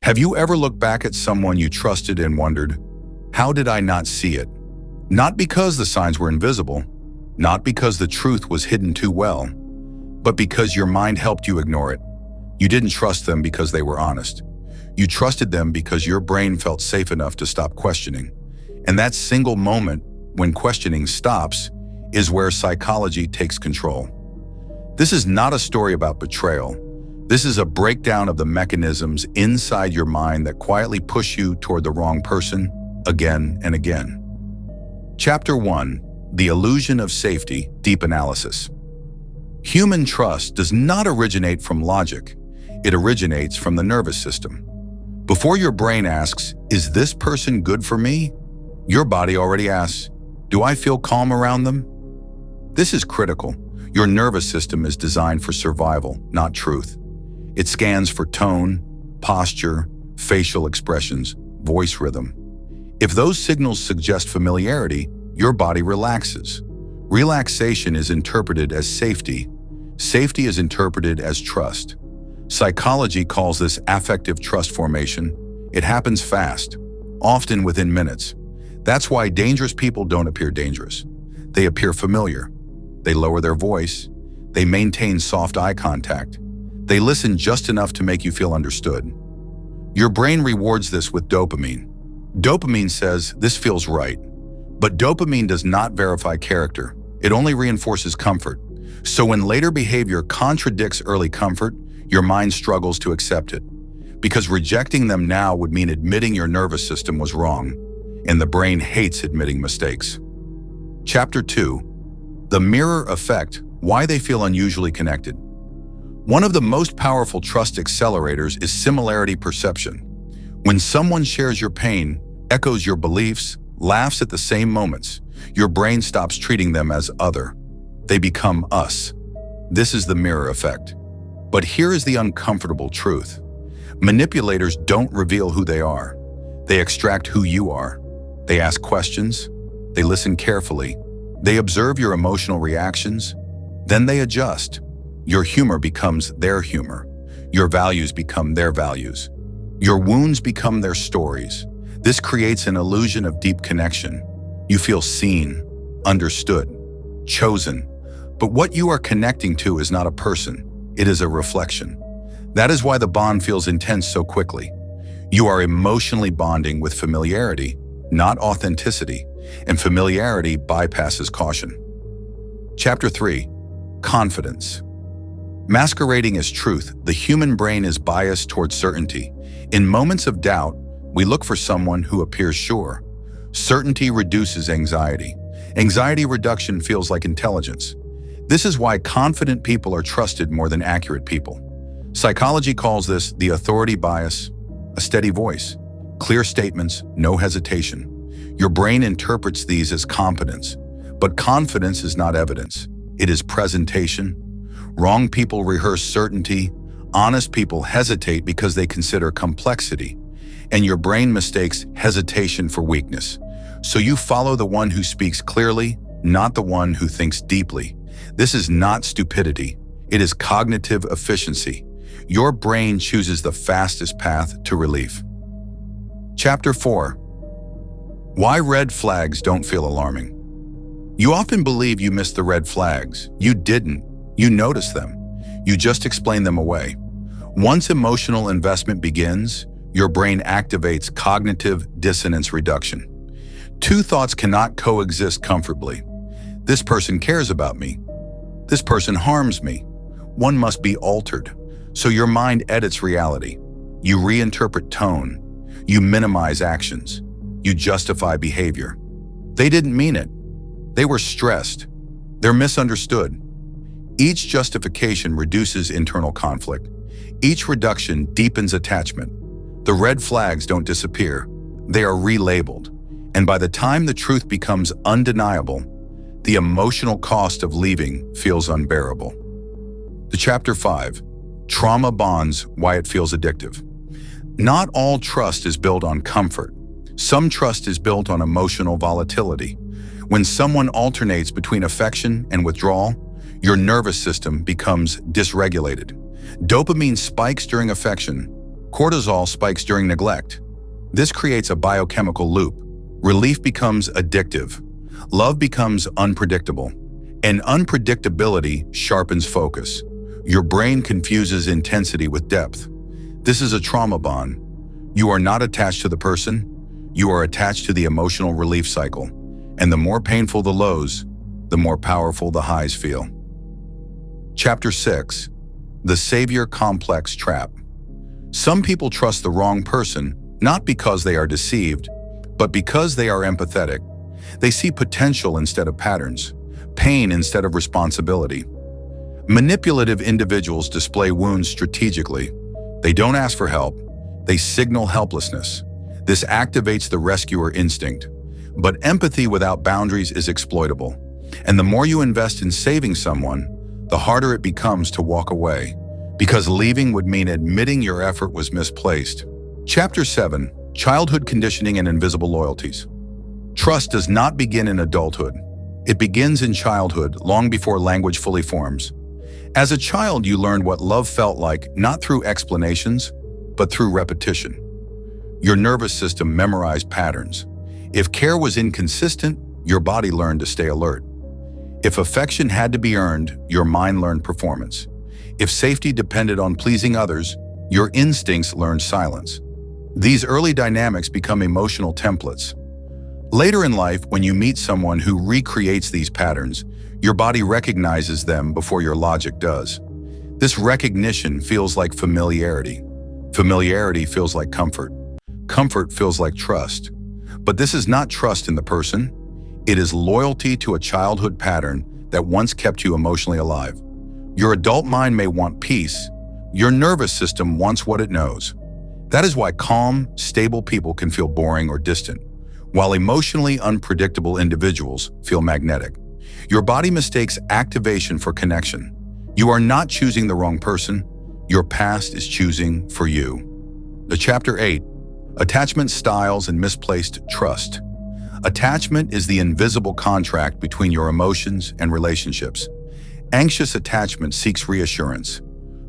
Have you ever looked back at someone you trusted and wondered, how did I not see it? Not because the signs were invisible, not because the truth was hidden too well, but because your mind helped you ignore it. You didn't trust them because they were honest. You trusted them because your brain felt safe enough to stop questioning. And that single moment when questioning stops is where psychology takes control. This is not a story about betrayal. This is a breakdown of the mechanisms inside your mind that quietly push you toward the wrong person again and again. Chapter 1: The Illusion of Safety, Deep Analysis. Human trust does not originate from logic. It originates from the nervous system. Before your brain asks, "Is this person good for me?" your body already asks, "Do I feel calm around them?" This is critical. Your nervous system is designed for survival, not truth. It scans for tone, posture, facial expressions, voice rhythm. If those signals suggest familiarity, your body relaxes. Relaxation is interpreted as safety. Safety is interpreted as trust. Psychology calls this affective trust formation. It happens fast, often within minutes. That's why dangerous people don't appear dangerous. They appear familiar. They lower their voice. They maintain soft eye contact. They listen just enough to make you feel understood. Your brain rewards this with dopamine. Dopamine says, "This feels right." But dopamine does not verify character. It only reinforces comfort. So when later behavior contradicts early comfort, your mind struggles to accept it. Because rejecting them now would mean admitting your nervous system was wrong, and the brain hates admitting mistakes. Chapter 2: The Mirror Effect, Why They Feel Unusually Connected. One of the most powerful trust accelerators is similarity perception. When someone shares your pain, echoes your beliefs, laughs at the same moments, your brain stops treating them as other. They become us. This is the mirror effect. But here is the uncomfortable truth. Manipulators don't reveal who they are. They extract who you are. They ask questions. They listen carefully. They observe your emotional reactions. Then they adjust. Your humor becomes their humor. Your values become their values. Your wounds become their stories. This creates an illusion of deep connection. You feel seen, understood, chosen. But what you are connecting to is not a person. It is a reflection. That is why the bond feels intense so quickly. You are emotionally bonding with familiarity, not authenticity, and familiarity bypasses caution. Chapter 3: Confidence. Masquerading as truth, the human brain is biased towards certainty. In moments of doubt, we look for someone who appears sure. Certainty reduces anxiety. Anxiety reduction feels like intelligence. This is why confident people are trusted more than accurate people. Psychology calls this the authority bias, a steady voice, clear statements, no hesitation. Your brain interprets these as competence, but confidence is not evidence. It is presentation. Wrong people rehearse certainty. Honest people hesitate because they consider complexity. And your brain mistakes hesitation for weakness. So you follow the one who speaks clearly, not the one who thinks deeply. This is not stupidity. It is cognitive efficiency. Your brain chooses the fastest path to relief. Chapter 4: Why Red Flags Don't Feel Alarming. You often believe you missed the red flags. You didn't. You noticed them. You just explained them away. Once emotional investment begins, your brain activates cognitive dissonance reduction. Two thoughts cannot coexist comfortably. This person cares about me. This person harms me. One must be altered. So your mind edits reality. You reinterpret tone. You minimize actions. You justify behavior. They didn't mean it. They were stressed. They're misunderstood. Each justification reduces internal conflict. Each reduction deepens attachment. The red flags don't disappear. They are relabeled. And by the time the truth becomes undeniable, the emotional cost of leaving feels unbearable. The Chapter 5: Trauma Bonds, Why It Feels Addictive. Not all trust is built on comfort. Some trust is built on emotional volatility. When someone alternates between affection and withdrawal, your nervous system becomes dysregulated. Dopamine spikes during affection, Cortisol spikes during neglect. This creates a biochemical loop. Relief becomes addictive. Love becomes unpredictable. And unpredictability sharpens focus. Your brain confuses intensity with depth. This is a trauma bond. You are not attached to the person. You are attached to the emotional relief cycle. And the more painful the lows, the more powerful the highs feel. Chapter 6. The Savior Complex Trap. Some people trust the wrong person, not because they are deceived, but because they are empathetic. They see potential instead of patterns, pain instead of responsibility. Manipulative individuals display wounds strategically. They don't ask for help. They signal helplessness. This activates the rescuer instinct. But empathy without boundaries is exploitable. And the more you invest in saving someone, the harder it becomes to walk away, because leaving would mean admitting your effort was misplaced. Chapter 7. Childhood Conditioning and Invisible Loyalties. Trust does not begin in adulthood. It begins in childhood, long before language fully forms. As a child, you learned what love felt like, not through explanations, but through repetition. Your nervous system memorized patterns. If care was inconsistent, your body learned to stay alert. If affection had to be earned, your mind learned performance. If safety depended on pleasing others, your instincts learned silence. These early dynamics become emotional templates. Later in life, when you meet someone who recreates these patterns, your body recognizes them before your logic does. This recognition feels like familiarity. Familiarity feels like comfort. Comfort feels like trust. But this is not trust in the person. It is loyalty to a childhood pattern that once kept you emotionally alive. Your adult mind may want peace. Your nervous system wants what it knows. That is why calm, stable people can feel boring or distant, while emotionally unpredictable individuals feel magnetic. Your body mistakes activation for connection. You are not choosing the wrong person. Your past is choosing for you. Chapter 8. Attachment Styles and Misplaced Trust. Attachment is the invisible contract between your emotions and relationships. Anxious attachment seeks reassurance.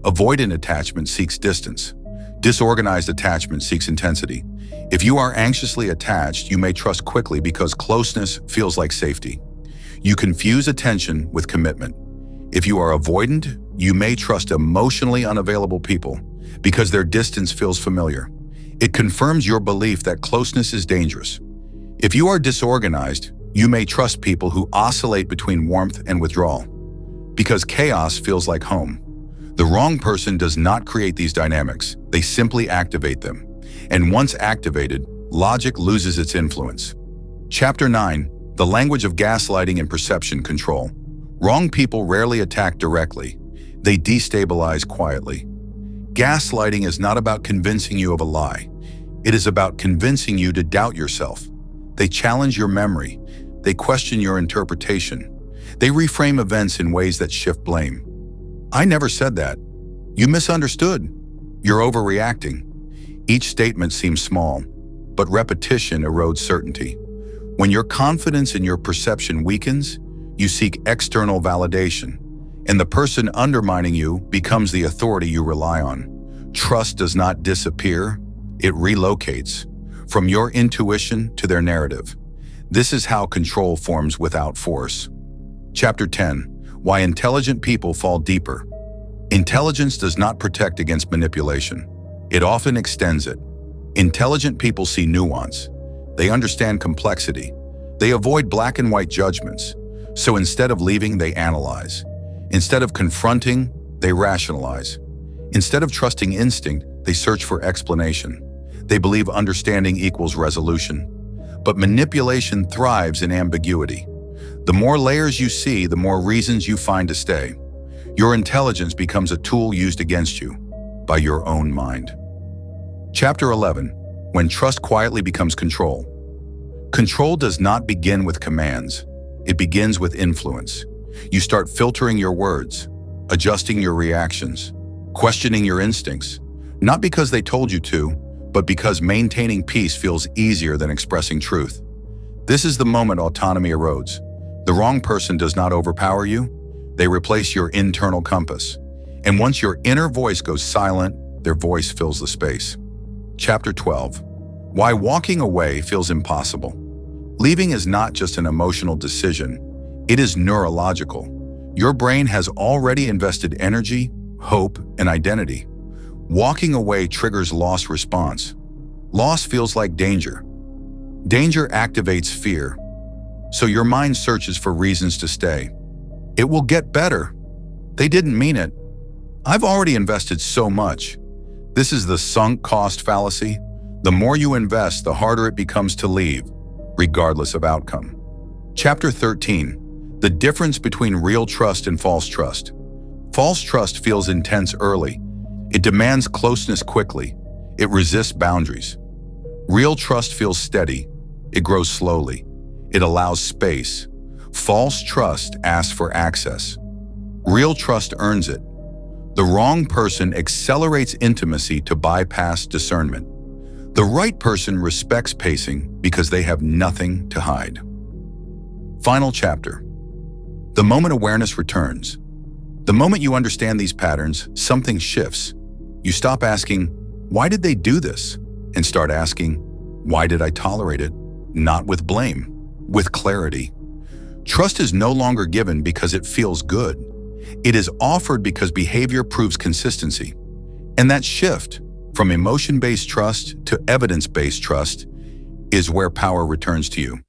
Avoidant attachment seeks distance. Disorganized attachment seeks intensity. If you are anxiously attached, you may trust quickly because closeness feels like safety. You confuse attention with commitment. If you are avoidant, you may trust emotionally unavailable people because their distance feels familiar. It confirms your belief that closeness is dangerous. If you are disorganized, you may trust people who oscillate between warmth and withdrawal because chaos feels like home. The wrong person does not create these dynamics. They simply activate them. And once activated, logic loses its influence. Chapter 9. The Language of Gaslighting and Perception Control. Wrong people rarely attack directly. They destabilize quietly. Gaslighting is not about convincing you of a lie. It is about convincing you to doubt yourself. They challenge your memory. They question your interpretation. They reframe events in ways that shift blame. I never said that. You misunderstood. You're overreacting. Each statement seems small, but repetition erodes certainty. When your confidence in your perception weakens, you seek external validation, and the person undermining you becomes the authority you rely on. Trust does not disappear, it relocates, from your intuition to their narrative. This is how control forms without force. Chapter 10. Why intelligent people fall deeper. Intelligence does not protect against manipulation. It often extends it. Intelligent people see nuance. They understand complexity. They avoid black and white judgments. So instead of leaving, they analyze. Instead of confronting, they rationalize. Instead of trusting instinct, they search for explanation. They believe understanding equals resolution. But manipulation thrives in ambiguity. The more layers you see, the more reasons you find to stay. Your intelligence becomes a tool used against you by your own mind. Chapter 11. When trust quietly becomes control. Control does not begin with commands. It begins with influence. You start filtering your words, adjusting your reactions, questioning your instincts, not because they told you to, but because maintaining peace feels easier than expressing truth. This is the moment autonomy erodes. The wrong person does not overpower you. They replace your internal compass. And once your inner voice goes silent, their voice fills the space. Chapter 12. Why walking away feels impossible. Leaving is not just an emotional decision, it is neurological. Your brain has already invested energy, hope, and identity. Walking away triggers loss response. Loss feels like danger. Danger activates fear. So your mind searches for reasons to stay. It will get better. They didn't mean it. I've already invested so much. This is the sunk cost fallacy. The more you invest, the harder it becomes to leave, regardless of outcome. Chapter 13. The difference between real trust and false trust. False trust feels intense early. It demands closeness quickly. It resists boundaries. Real trust feels steady. It grows slowly. It allows space. False trust asks for access. Real trust earns it. The wrong person accelerates intimacy to bypass discernment. The right person respects pacing because they have nothing to hide. Final chapter. The moment awareness returns. The moment you understand these patterns, something shifts. You stop asking, "Why did they do this?" and start asking, "Why did I tolerate it?" Not with blame, with clarity. Trust is no longer given because it feels good. It is offered because behavior proves consistency. And that shift from emotion-based trust to evidence-based trust is where power returns to you.